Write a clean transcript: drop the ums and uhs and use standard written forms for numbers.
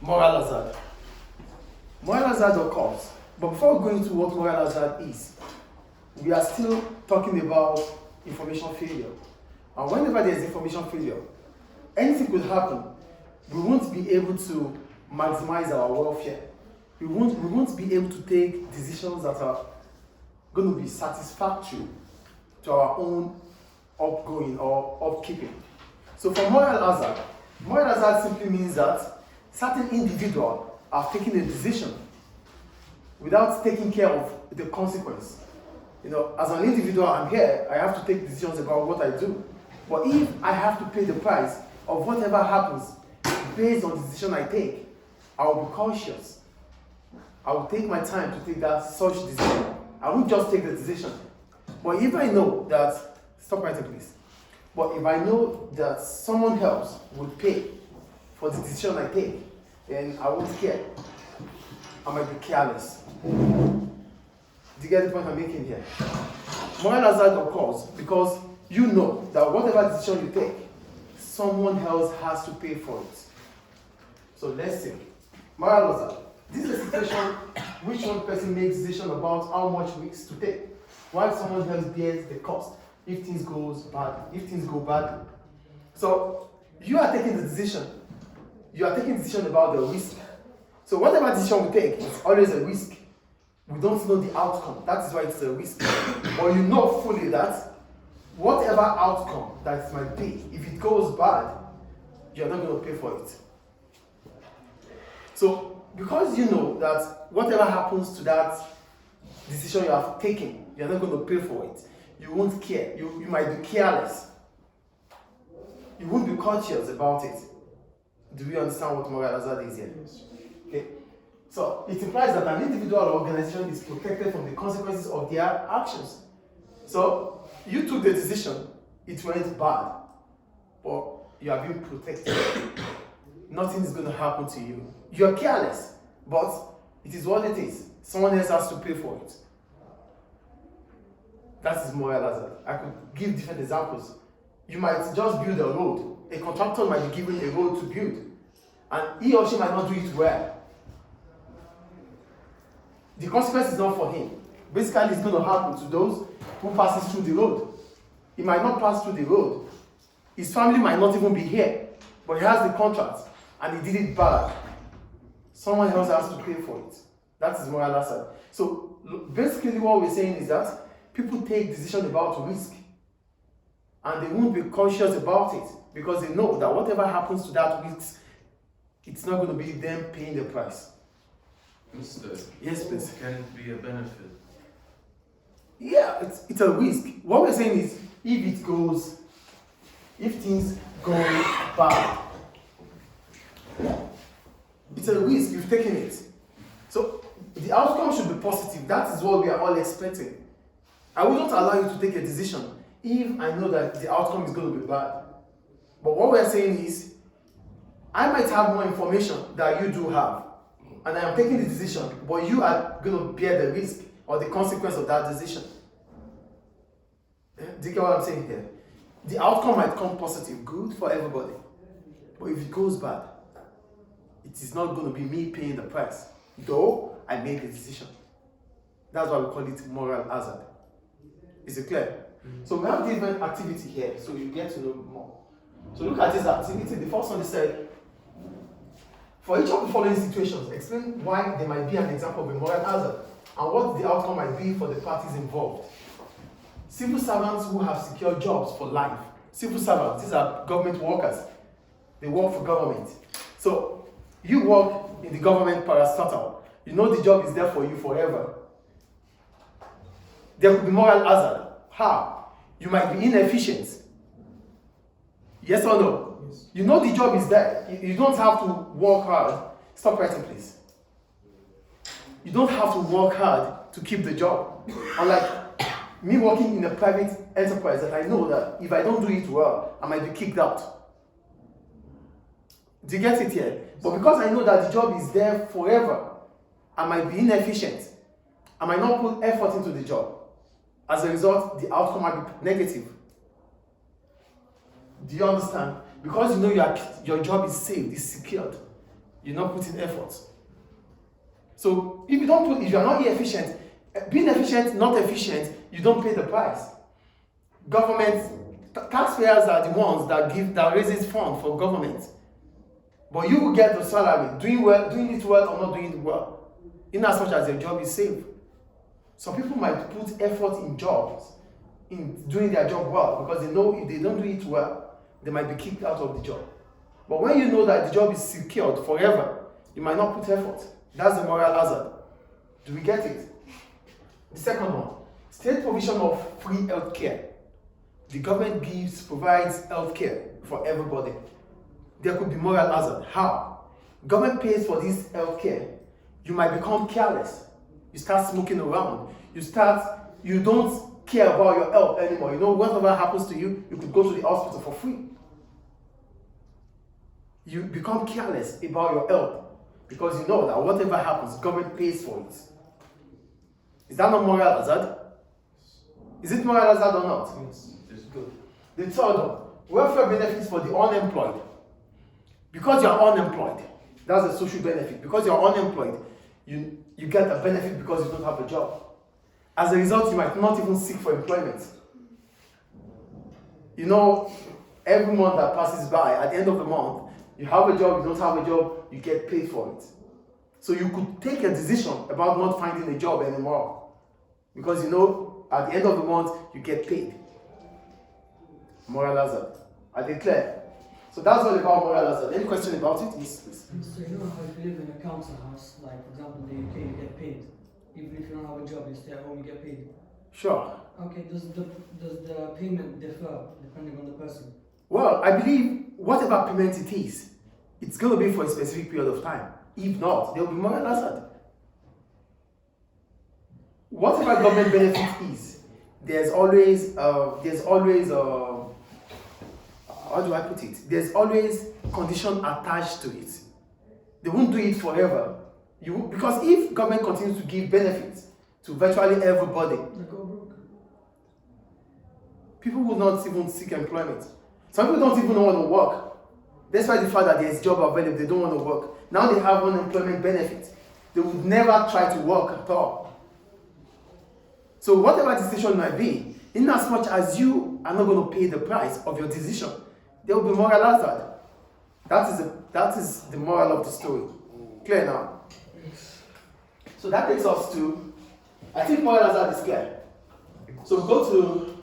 Moral hazard. Moral hazard occurs, but before we go into what moral hazard is, we are still talking about information failure. And whenever there is information failure, anything could happen. We won't be able to maximize our welfare. We won't be able to take decisions that are going to be satisfactory to our own upgoing or upkeeping. So for moral hazard simply means that certain individuals are taking a decision without taking care of the consequence. As an individual, I'm here, I have to take decisions about what I do. But if I have to pay the price of whatever happens based on the decision I take, I will be cautious. I will take my time to take such decision. I won't just take the decision. But if I know that, stop writing please. But if I know that someone else will pay for the decision I take, then I won't care. I might be careless. Do you get the point I'm making here? Moral hazard occurs because you know that whatever decision you take, someone else has to pay for it. So let's say, moral hazard. This is a situation which one person makes decision about how much risks to take, while someone else bears the cost if things go badly. So you are taking the decision. You are taking decision about the risk. So whatever decision we take, it's always a risk. We don't know the outcome. That is why it's a risk. But you know fully that whatever outcome that it might be, if it goes bad, you're not going to pay for it. So because you know that whatever happens to that decision you have taken, you're not going to pay for it. You won't care. You might be careless. You won't be conscious about it. Do we understand what moral hazard is here? Yes. Okay. So it implies that an individual or organization is protected from the consequences of their actions. So you took the decision, it went bad, but you are being protected. Nothing is going to happen to you. You're careless, but it is what it is. Someone else has to pay for it. That is moral hazard. I could give different examples. You might just build a road. A contractor might be given a road to build, and he or she might not do it well. The consequence is not for him. Basically, it's going to happen to those who passes through the road. He might not pass through the road. His family might not even be here, but he has the contract, and he did it bad. Someone else has to pay for it. That is moral hazard. So basically what we're saying is that people take decisions about risk, and they won't be conscious about it because they know that whatever happens to that risk, it's not going to be them paying the price. Mr. Yes, please. Can it be a benefit? Yeah, it's a risk. What we're saying is, if things go bad, it's a risk, you've taken it. So the outcome should be positive. That is what we are all expecting. I will not allow you to take a decision if I know that the outcome is going to be bad. But what we're saying is, I might have more information that you do have, and I am taking the decision, but you are going to bear the risk or the consequence of that decision. Do you get what I'm saying here? The outcome might come positive, good for everybody. But if it goes bad, it is not going to be me paying the price, though I made the decision. That's why we call it moral hazard. Is it clear? Mm-hmm. So we have different activity here, so you get to know more. So look at this activity. The first one is said, for each of the following situations, explain why there might be an example of a moral hazard and what the outcome might be for the parties involved. Civil servants who have secured jobs for life. Civil servants, these are government workers. They work for government. So you work in the government parastatal. You know the job is there for you forever. There could be moral hazard. How? You might be inefficient. Yes or no? Yes. You know the job is there. You don't have to work hard. Stop writing, please. You don't have to work hard to keep the job. Unlike me working in a private enterprise that I know that if I don't do it well, I might be kicked out. Do you get it here? But because I know that the job is there forever, I might be inefficient. I might not put effort into the job. As a result, the outcome might be negative. Do you understand? Because you know your job is safe, it's secured. you're not putting effort. So if you are not efficient, being efficient, not efficient, you don't pay the price. Taxpayers are the ones that raises funds for government. But you will get the salary, doing it well or not doing it well, in as much as your job is safe. Some people might put effort in jobs, in doing their job well, because they know if they don't do it well, they might be kicked out of the job. But when you know that the job is secured forever, you might not put effort. That's the moral hazard. Do we get it? The second one, state provision of free health care. The government provides health care for everybody. There could be moral hazard. How? Government pays for this health care. You might become careless. You start smoking around. You don't care about your health anymore. You know, whatever happens to you, you could go to the hospital for free. You become careless about your health because you know that whatever happens, government pays for it. Is that not moral hazard? Is it moral hazard or not? Yes, it's Good. The third one, welfare benefits for the unemployed. Because you're unemployed, that's a social benefit. Because you're unemployed, you get a benefit because you don't have a job. As a result, you might not even seek for employment. You know, every month that passes by, at the end of the month, you have a job, you don't have a job, you get paid for it. So you could take a decision about not finding a job anymore. Because you know, at the end of the month, you get paid. Moral hazard. I declare. So that's all about moral hazard. Any question about it? Yes, please. So you know how if you live in a council house, like for example in the UK, you get paid. Even if you don't have a job, you stay at home, you get paid. Sure. Okay, does the payment differ depending on the person? Well, I believe whatever payment it is, it's going to be for a specific period of time. If not, there will be moral hazard. Whatever government benefit is, there's always how do I put it? There's always condition attached to it. They won't do it forever. Because if government continues to give benefits to virtually everybody, They go broke. people will not even seek employment. Some people don't even want to work. Despite the fact that there is job available, they don't want to work. Now they have unemployment benefits. They would never try to work at all. So whatever decision might be, in as much as you are not going to pay the price of your decision, there will be moral hazard. That is the moral of the story. Clear now? So that takes us to, I think moral hazard is clear. So we go to